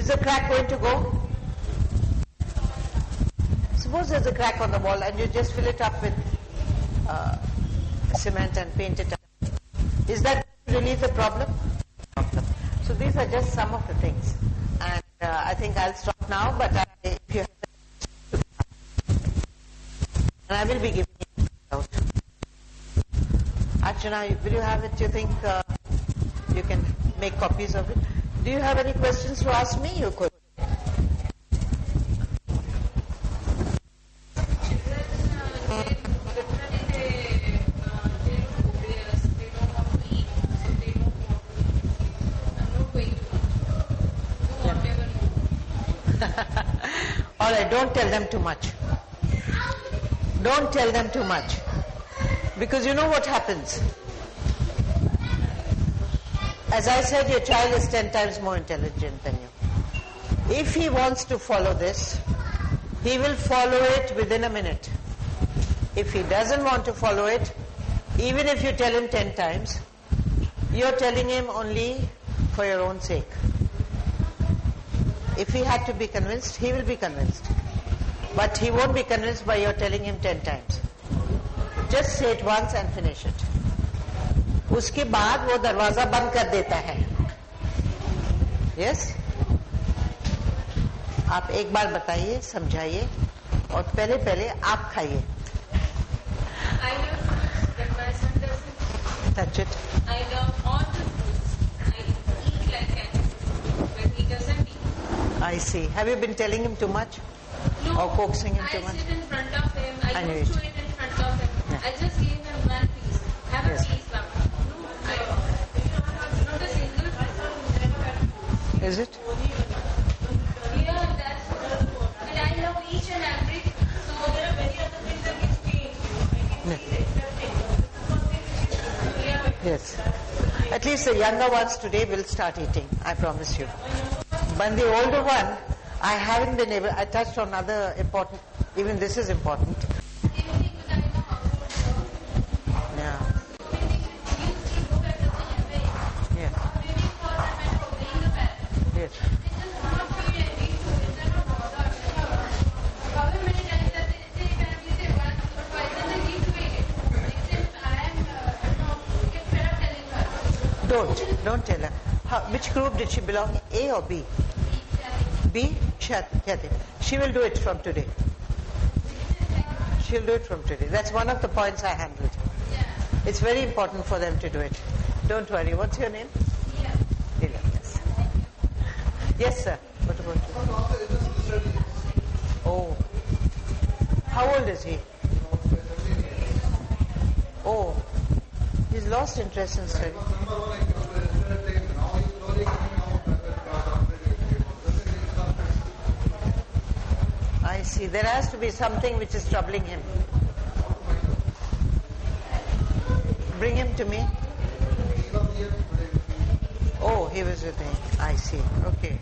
Is the crack going to go? Suppose there's a crack on the wall and you just fill it up with cement and paint it up. Is that really the problem? So these are just some of the things. And I think I'll stop now, but if you have and I will be giving it out. Archana, will you have it? Do you think you can make copies of it? Do you have any questions to ask me? You could. All right, don't tell them too much. Don't tell them too much. Because you know what happens. As I said, your child is 10 times more intelligent than you. If he wants to follow this, he will follow it within a minute. If he doesn't want to follow it, even if you tell him 10 times, you're telling him only for your own sake. If he had to be convinced, he will be convinced. But he won't be convinced by your telling him 10 times. Just say it once and finish it. उसके बाद वो दरवाजा बंद कर देता है. Yes? आप एक बार बताइए, समझाइए, और पहले आप खाइए. I love fruits, but my son doesn't touch it. I love all the fruits. I eat like anything, but he doesn't eat. I see. Have you been telling him too much? No, or coaxing him too much? I sit in front of him. I And used eat. to eat in front of him. Yeah. I just give him one piece. Have Yes. a piece, Papa. No, not a single piece. Is it? Yeah, that's and I love each and every. So there are many other things that he's changed. Yeah. Yes. At least the younger ones today will start eating, I promise you. But the older one, I haven't been able, I touched on other important, even this is important. Yeah. Yeah. Yes. Don't tell her. Which group did she belong? A or B? B? She will do it from today. She'll do it from today. That's one of the points I handled. It's very important for them to do it. Don't worry. What's your name? Leela. Yes. Yes, sir. What about you? Oh. How old is he? Oh. He's lost interest in study. I see. There has to be something which is troubling him. Bring him to me. Oh, he was with me. I see. Okay.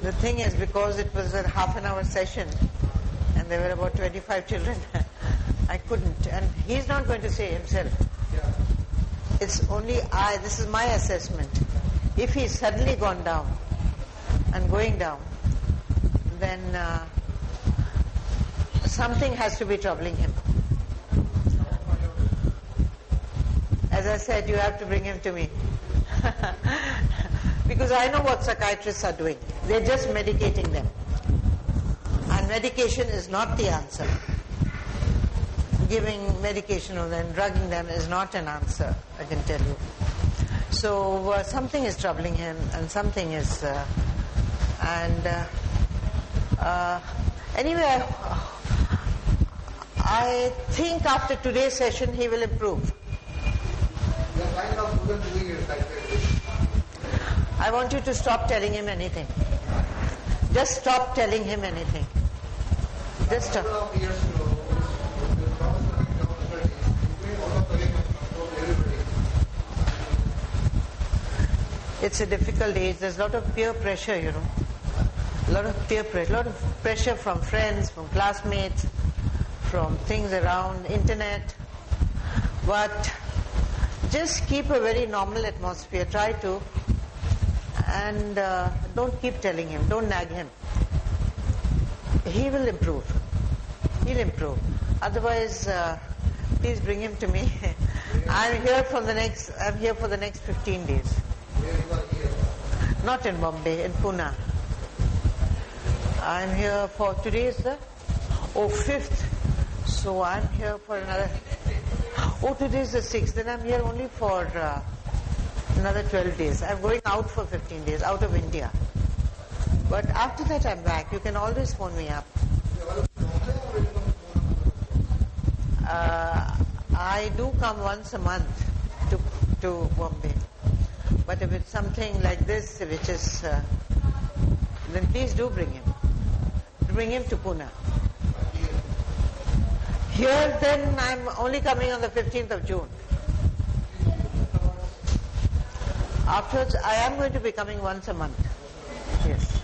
The thing is, because it was a half an hour session and there were about 25 children, I couldn't. And he's not going to say himself. It's only this is my assessment. If he's suddenly gone down and going down, then something has to be troubling him. As I said, you have to bring him to me. Because I know what psychiatrists are doing. They're just medicating them. And medication is not the answer. Giving medication or then drugging them is not an answer, I can tell you. So something is troubling him and something is... anyway, I think after today's session he will improve. I want you to stop telling him anything. Just stop telling him anything. Just stop. It's a difficult age. There's a lot of peer pressure, you know. A lot of peer pressure, a lot of pressure from friends, from classmates, from things around, internet. But just keep a very normal atmosphere. Try to. And don't keep telling him, don't nag him. He will improve. He'll improve. Otherwise, please bring him to me. I'm here for the next 15 days. Not in Bombay, in Pune. I'm here for today is the 5th. So I'm here for another. Today is the 6th. Then I'm here only for another 12 days. I'm going out for 15 days, out of India. But after that I'm back. You can always phone me up. I do come once a month to Bombay. But if it's something like this, which is, then please do bring him. Bring him to Pune. Here then I'm only coming on the 15th of June. Afterwards I am going to be coming once a month. Yes.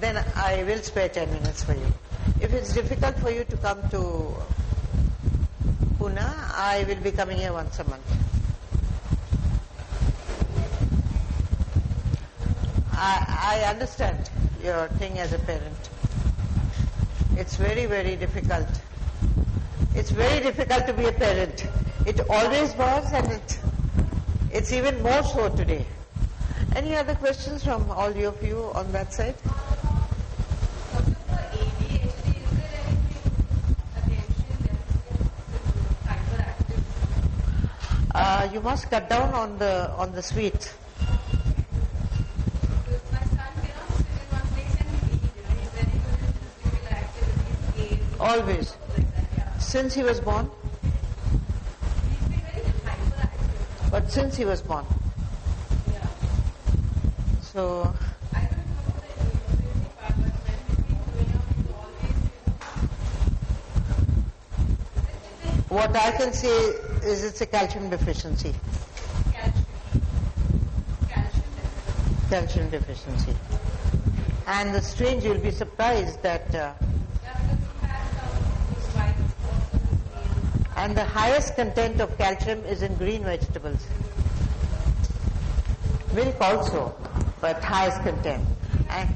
Then I will spare 10 minutes for you. If it's difficult for you to come to Pune, I will be coming here once a month. I understand your thing as a parent. It's very, very difficult. It's very difficult to be a parent. It always was, and it's even more so today. Any other questions from all of you on that side? You must cut down on the sweets. Always. Since he was born? But since he was born. So what I can say is it's a calcium deficiency. Calcium deficiency. And the strange, you'll be surprised that and the highest content of calcium is in green vegetables. Milk also, but highest content. And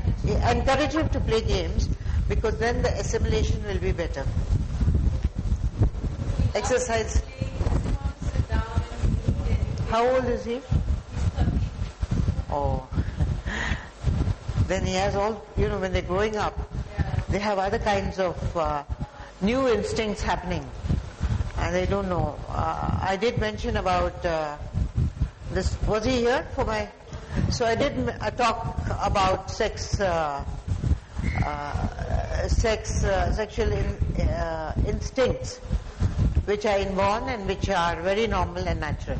encourage him to play games because then the assimilation will be better. Exercise. How old is he? Oh. Then he has all, when they're growing up, they have other kinds of new instincts happening. And they don't know. I did mention about this. Was he here for my? So I did talk about sexual instincts, which are inborn and which are very normal and natural.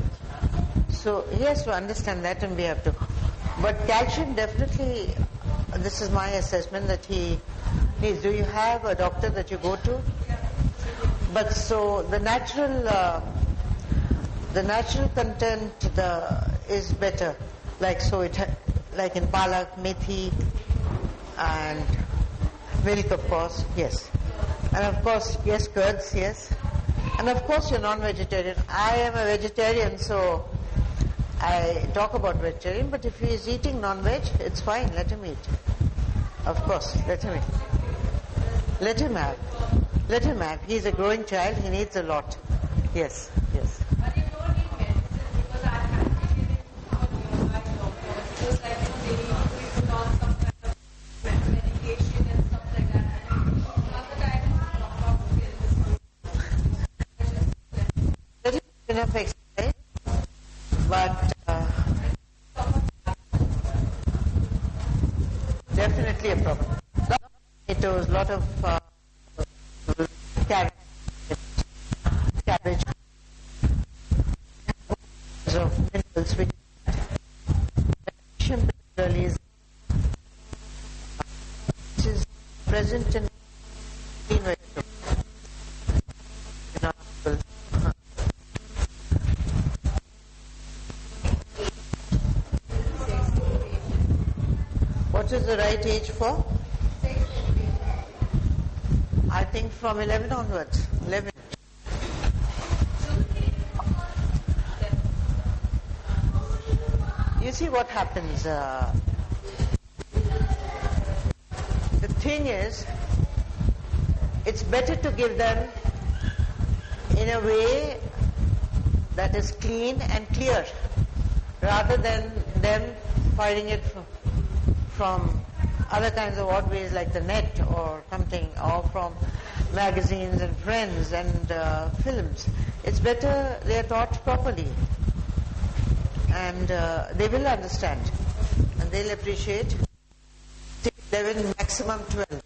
So he has to understand that, and we have to. But calcium definitely. This is my assessment that he needs. Do you have a doctor that you go to? But so the natural content is better, like in palak, methi, and milk, of course, yes, and of course, yes, curds, yes, and of course you're non-vegetarian. I am a vegetarian, so I talk about vegetarian. But if he is eating non-veg, it's fine. Let him eat. Of course, let him eat. Let him have. Let him have. He's a growing child. He needs a lot. Yes, yes. But you don't need medicine because I have taken it from a nearby doctor. Just like they need to put on some kind of medication and stuff like that. And not that I can drop off Let him have enough exercise, but definitely a problem. Potatoes, lot of cabbage, of minerals which is present in green vegetables. What is the right age for? I think from 11 onwards. 11. You see what happens. The thing is, it's better to give them in a way that is clean and clear, rather than them finding it from other kinds of odd ways like the net or something, or from magazines and friends and films. It's better they are taught properly, and they will understand and they'll appreciate. 11, maximum 12.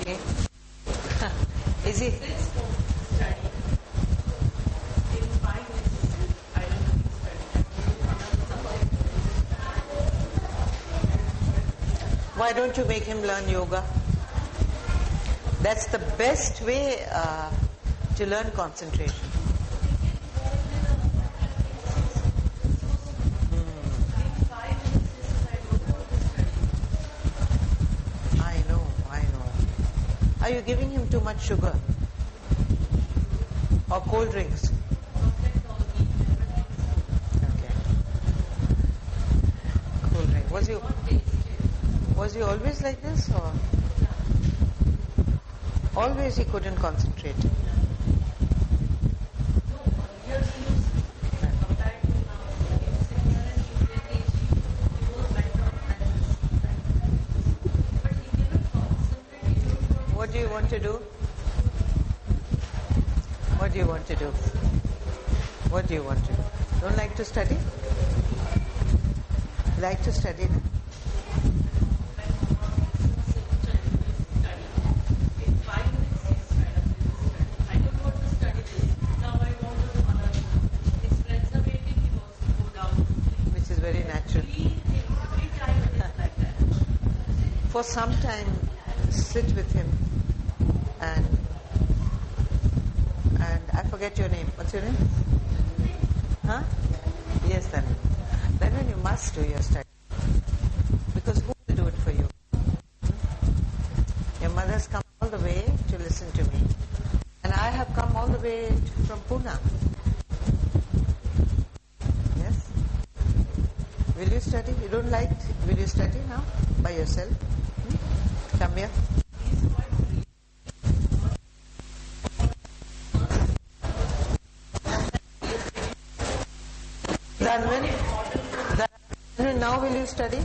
Okay. Is he? Why don't you make him learn yoga? That's the best way to learn concentration. I know. Are you giving him too much sugar? Or cold drinks? Okay. Cold drink. Was he always like this, or always he couldn't concentrate? What do you want to do? What do you want to do? What do you want to do? Don't like to study? Like to study? Which is very natural. For some time, sit with him and I forget your name. What's your name? Huh? Yes, then when you must do your study. Because who will do it for you? Your mother's come all the way to listen to me. And I have come all the way from Pune. Yes? Will you study? You don't like? Will you study now? By yourself? Come here. Dhanvan, now will you study?